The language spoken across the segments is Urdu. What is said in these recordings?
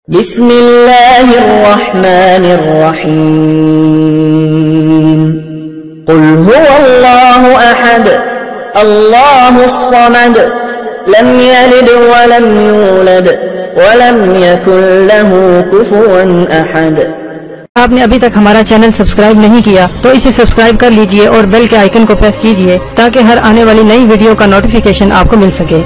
بسم اللہ الرحمن الرحیم قل هو اللہ احد اللہ الصمد لم یلد ولم یولد ولم یکن له کفوا احد۔ آپ نے ابھی تک ہمارا چینل سبسکرائب نہیں کیا تو اسے سبسکرائب کر لیجئے اور بیل کے آئیکن کو پریس کیجئے تاکہ ہر آنے والی نئی ویڈیو کا نوٹیفیکیشن آپ کو مل سکے۔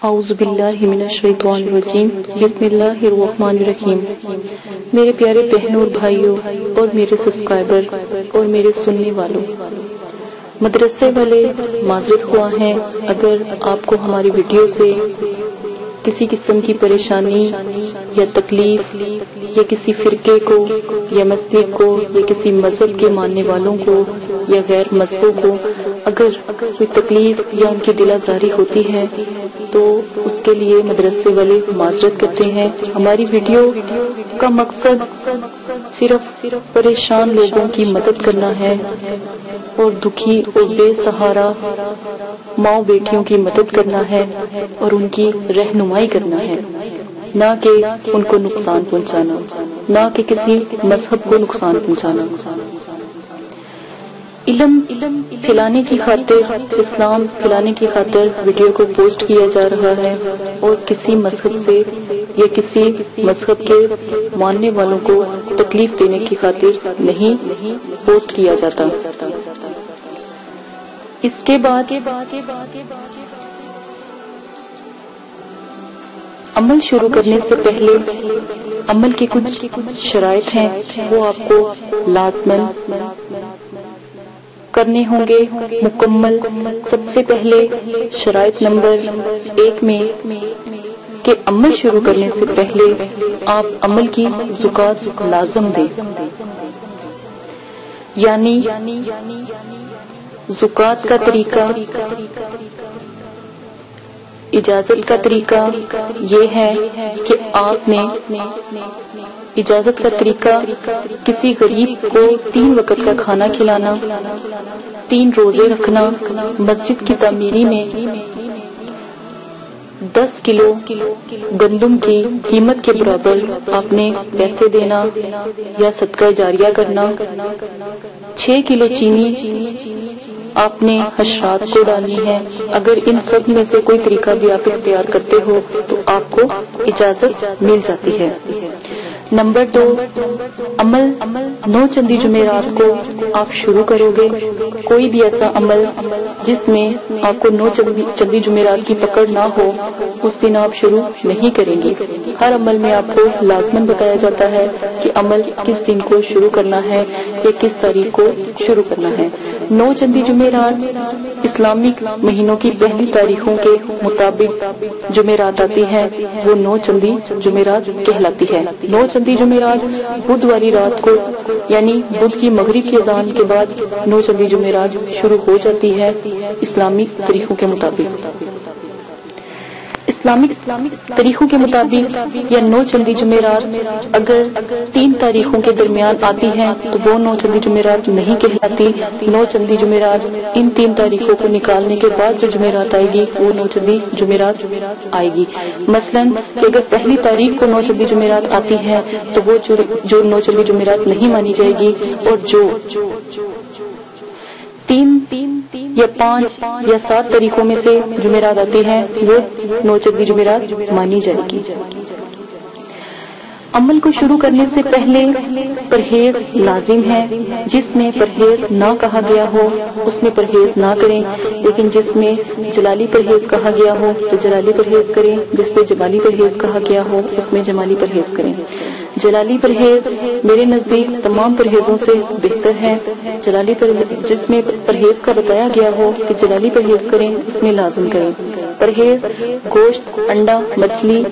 اعوذ باللہ من الشیطان الرجیم بسم اللہ الرحمن الرحیم۔ میرے پیارے بہنوں اور بھائیوں اور میرے سبسکرائبر اور میرے سننے والوں، مدرسے والے معذرت خواہ ہیں اگر آپ کو ہماری ویڈیو سے کسی قسم کی پریشانی یا تکلیف یا کسی فرقے کو یا مسجد کو یا کسی مذہب کے ماننے والوں کو یا غیر مذہبوں کو اگر کوئی تکلیف یا ان کی دل آزاری ہوتی ہے تو اس کے لیے مدرسے والے معذرت کرتے ہیں۔ ہماری ویڈیو کا مقصد صرف پریشان لوگوں کی مدد کرنا ہے اور دکھی اور بے سہارا ماں بیٹیوں کی مدد کرنا ہے اور ان کی رہنمائی کرنا ہے، نہ کہ ان کو نقصان پہنچانا، نہ کہ کسی مذہب کو نقصان پہنچانا۔ علم پھیلانے کی خاطر، اسلام پھیلانے کی خاطر ویڈیو کو پوسٹ کیا جا رہا ہے اور کسی مذہب سے یا کسی مذہب کے ماننے والوں کو تکلیف دینے کی خاطر نہیں پوسٹ کیا جاتا۔ اس کے بعد عمل شروع کرنے سے پہلے عمل کی کچھ شرائط ہیں، وہ آپ کو لازماً کرنے ہوں گے مکمل۔ سب سے پہلے شرائط نمبر 1 میں کہ عمل شروع کرنے سے پہلے آپ عمل کی زکوٰۃ لازم دیں، یعنی زکوٰۃ کا طریقہ، اجازت کا طریقہ یہ ہے کہ آپ نے اجازت کا طریقہ کسی غریب کو 3 وقت کا کھانا کھلانا، 3 روزے رکھنا، مسجد کی تعمیری میں 10 کلو گندم کی قیمت کے برابر آپ نے پیسے دینا یا صدقہ جاریہ کرنا، 6 کلو چینی آپ نے حشرات کو ڈالنی ہے۔ اگر ان سب میں سے کوئی طریقہ بھی آپ اختیار کرتے ہو تو آپ کو اجازت مل جاتی ہے۔ نمبر 2، عمل 9 چندی جمعرات کو آپ شروع کرو گے۔ کوئی بھی ایسا عمل جس میں آپ کو 9 چندی جمعرات کی پکڑ نہ ہو اس دن آپ شروع نہیں کریں گے۔ ہر عمل میں آپ کو لازماً بتایا جاتا ہے کہ عمل کس دن کو شروع کرنا ہے یا کس تاریخ کو شروع کرنا ہے۔ 9 چندی جمعرات اسلامک مہینوں کی پہلی تاریخوں کے مطابق جمعرات آتی ہے، وہ 9 چندی جمعرات کہلاتی ہے۔ 9 چندی جمعرات بدھ والی رات کو یعنی بدھ کی مغرب کی اذان کے بعد 9 چندی جمعرات شروع ہو جاتی ہے اسلامی طریقوں کے مطابق۔ اسلامک طریقوں کے مطابق یا 9 چندی جمعرات اگر 3 تاریخوں کے درمیان آتی ہیں تو وہ 9 چندی جمعرات نہیں کہلاتی۔ 9 چندی جمعرات ان 3 تاریخوں کو نکالنے کے بعد جو جمعرات آئے گی وہ 9 چندی جمعرات آئے گی۔ مثلاً کہ اگر پہلی تاریخ کو 9 چندی جمعرات آتی ہے تو وہ جو 9 چندی جمعرات نہیں مانی جائے گی، اور جو 3 یا 5 یا 7 تاریخوں میں سے جمعرات آتی ہیں وہ 9 چندی جمعرات مانی جائے گی۔ عمل کو شروع کرنے سے پہلے پرہیز لازم ہے۔ جس میں پرہیز نہ کہا گیا ہو اس میں پرہیز نہ کریں، لیکن جس میں جلالی پرہیز کہا گیا ہو تو جلالی پرہیز کریں، جس میں جمالی پرہیز کہا گیا ہو اس میں جمالی پرہیز کریں۔ جلالی پرہیز میرے نزدیک تمام پرہیزوں سے بہتر ہے۔ جلالی جس میں پرہیز کا بتایا گیا ہو کہ جلالی پرہیز کریں اس میں لازم کریں۔ پرہیز گوشت، انڈا، مچھلی،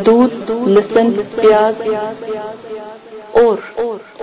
دودھ، لہسن، پیاز اور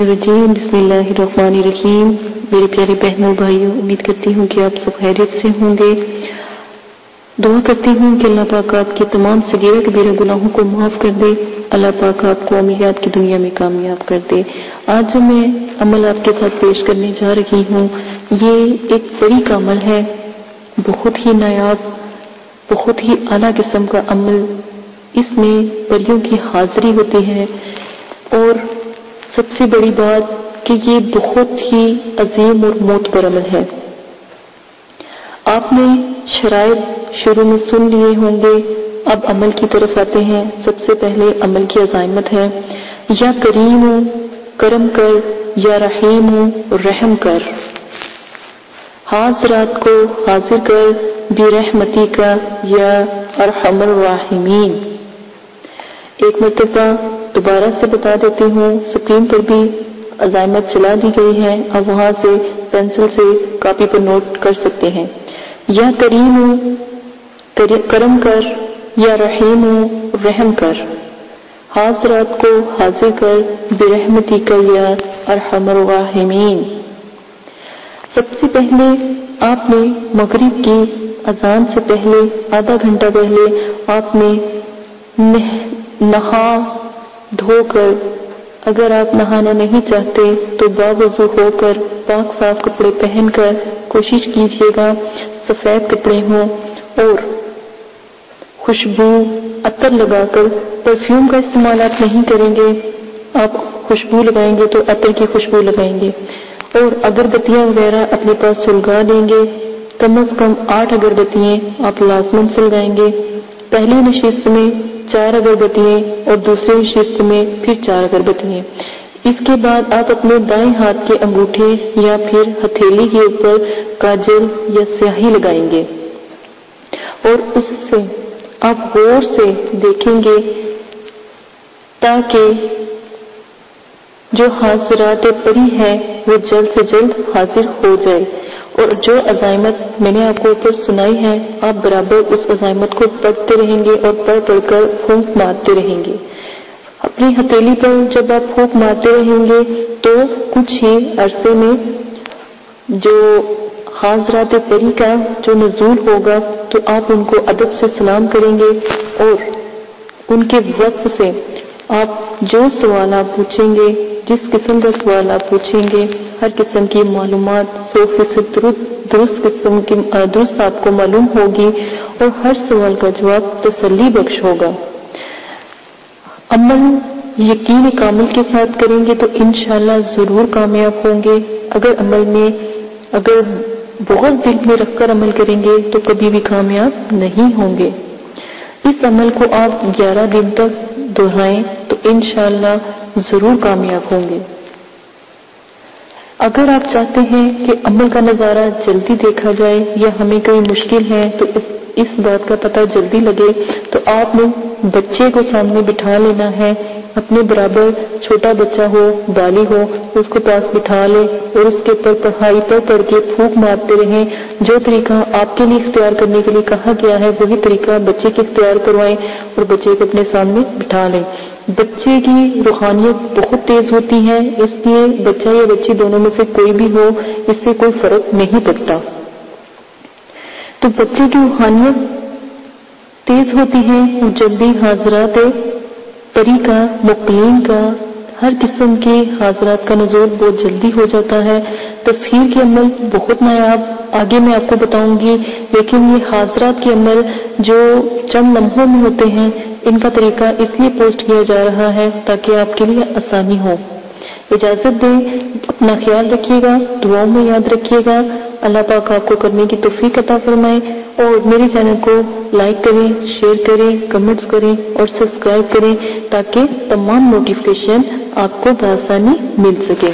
الرجیم بسم اللہ الرحمن الرحیم۔ میرے پیارے بہنوں بھائیوں، امید کرتی ہوں کہ آپ سب خیریت سے ہوں گے۔ دعا کرتی ہوں کہ اللہ پاک آپ کے تمام صغیرہ کبیرہ گناہوں کو معاف کر دے، اللہ پاک آپ کو عملیات کی دنیا میں کامیاب کر دے۔ آج جو میں عمل آپ کے ساتھ پیش کرنے جا رہی ہوں، یہ ایک پری کا عمل ہے، بہت ہی نایاب، بہت ہی اعلیٰ قسم کا عمل۔ اس میں پریوں کی حاضری ہوتی ہے، اور سب سے بڑی بات کہ یہ بہت ہی عظیم اور معتبر عمل ہے۔ آپ نے شرائط شروع میں سن لیے ہوں گے، اب عمل کی طرف آتے ہیں۔ سب سے پہلے عمل کی عزائمت ہے، یا کریم کرم کر، یا رحیم رحم کر، حاضرات کو حاضر کر، برحمتی کا یا ارحم الراحمین۔ ایک مرتبہ دوبارہ سے بتا دیتی ہوں، اسکرین پر بھی عزائمت چلا دی گئی ہے، اب وہاں سے پینسل سے کاپی پر نوٹ کر سکتے ہیں۔ یا کریم کرم کر، یا رحیم رحم کر، حاضرات کو حاضر کر، برحمتی کا یا ارحم الراحمین۔ سب سے پہلے آپ نے مغرب کی اذان سے پہلے آدھا گھنٹہ پہلے آپ نے نہا دھو کر، اگر آپ نہانا نہیں چاہتے تو باوضو ہو کر پاک صاف کپڑے پہن کر کوشش کیجیے گا سفید کپڑے ہوں، اور خوشبو عطر لگا کر، پرفیوم کا استعمال آپ نہیں کریں گے، آپ خوشبو لگائیں گے تو عطر کی خوشبو لگائیں گے، اور اگربتیاں وغیرہ اپنے پاس سلگا لیں گے۔ کم از کم 8 اگربتیاں آپ لازماً سلگائیں گے۔ پہلی نشست میں 4 اگربتیاں اور دوسری نشست میں پھر 4 اگربتیاں۔ اس کے بعد آپ اپنے دائیں ہاتھ کے انگوٹھے یا پھر ہتھیلی کے اوپر کاجل یا سیاہی لگائیں گے، اور اس سے آپ غور سے دیکھیں گے تاکہ جو حاضرات پری ہے وہ جلد سے جلد حاضر ہو جائے۔ اور جو عزائمت میں نے آپ کو اوپر سنائی ہے، آپ برابر اس عزائمت کو پڑھتے رہیں گے اور پڑھ پڑھ کر پھونک مارتے رہیں گے۔ اپنی ہتھیلی پر جب آپ پھونک مارتے رہیں گے تو کچھ ہی عرصے میں جو حاضرات پری کا جو نزول ہوگا تو آپ ان کو ادب سے سلام کریں گے، اور ان کے وقت سے آپ جو سوال آپ پوچھیں گے، جس قسم کا سوال آپ پوچھیں گے، ہر قسم کی معلومات 100% درست آپ کو معلوم ہوگی، اور ہر سوال کا جواب تسلی بخش ہوگا۔ عمل یقین کامل کے ساتھ کریں گے تو انشاءاللہ ضرور کامیاب ہوں گے۔ اگر بغض دل میں رکھ کر عمل کریں گے تو کبھی بھی کامیاب نہیں ہوں گے۔ اس عمل کو آپ 11 دن تک دہرائیں تو انشاءاللہ ضرور کامیاب ہوں گے۔ اگر آپ چاہتے ہیں کہ عمل کا نظارہ جلدی دیکھا جائے، یا ہمیں کوئی مشکل ہے تو اس بات کا پتہ جلدی لگے، تو آپ نے بچے کو سامنے بٹھا لینا ہے، اپنے برابر چھوٹا بچہ ہو، بالی ہو، اس کو پاس بٹھا لے، اور اس کے اوپر پڑھائی پڑھ کے پھونک مارتے رہیں۔ جو طریقہ آپ کے لیے اختیار کرنے کے لیے کہا گیا ہے وہی طریقہ بچے کے اختیار کروائیں، اور بچے کو اپنے سامنے بٹھا لیں۔ بچے کی روحانیت بہت تیز ہوتی ہے، اس لیے بچہ یا بچی دونوں میں سے کوئی بھی ہو، اس سے کوئی فرق نہیں پڑتا۔ تو بچے کی روحانیت تیز ہوتی ہے، اور جب بھی حاضرات پری کا، مقیم کا، ہر قسم کے حاضرات کا نزول بہت جلدی ہو جاتا ہے۔ تسخیر کے عمل بہت نایاب آگے میں آپ کو بتاؤں گی، لیکن یہ حاضرات کے عمل جو چند لمحوں میں ہوتے ہیں، ان کا طریقہ اس لیے پوسٹ کیا جا رہا ہے تاکہ آپ کے لیے آسانی ہو۔ اجازت دیں، اپنا خیال رکھیے گا، دعاؤں میں یاد رکھیے گا۔ اللہ پاک آپ کو کرنے کی توفیق عطا فرمائے، اور میرے چینل کو لائک کریں، شیئر کریں، کمنٹس کریں اور سبسکرائب کریں تاکہ تمام نوٹیفیکیشن آپ کو بآسانی مل سکے۔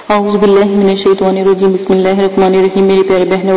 اعوذ باللہ من الشیطان الرجیم، بسم اللہ الرحمن الرحیم۔ میرے پیارے بہنوں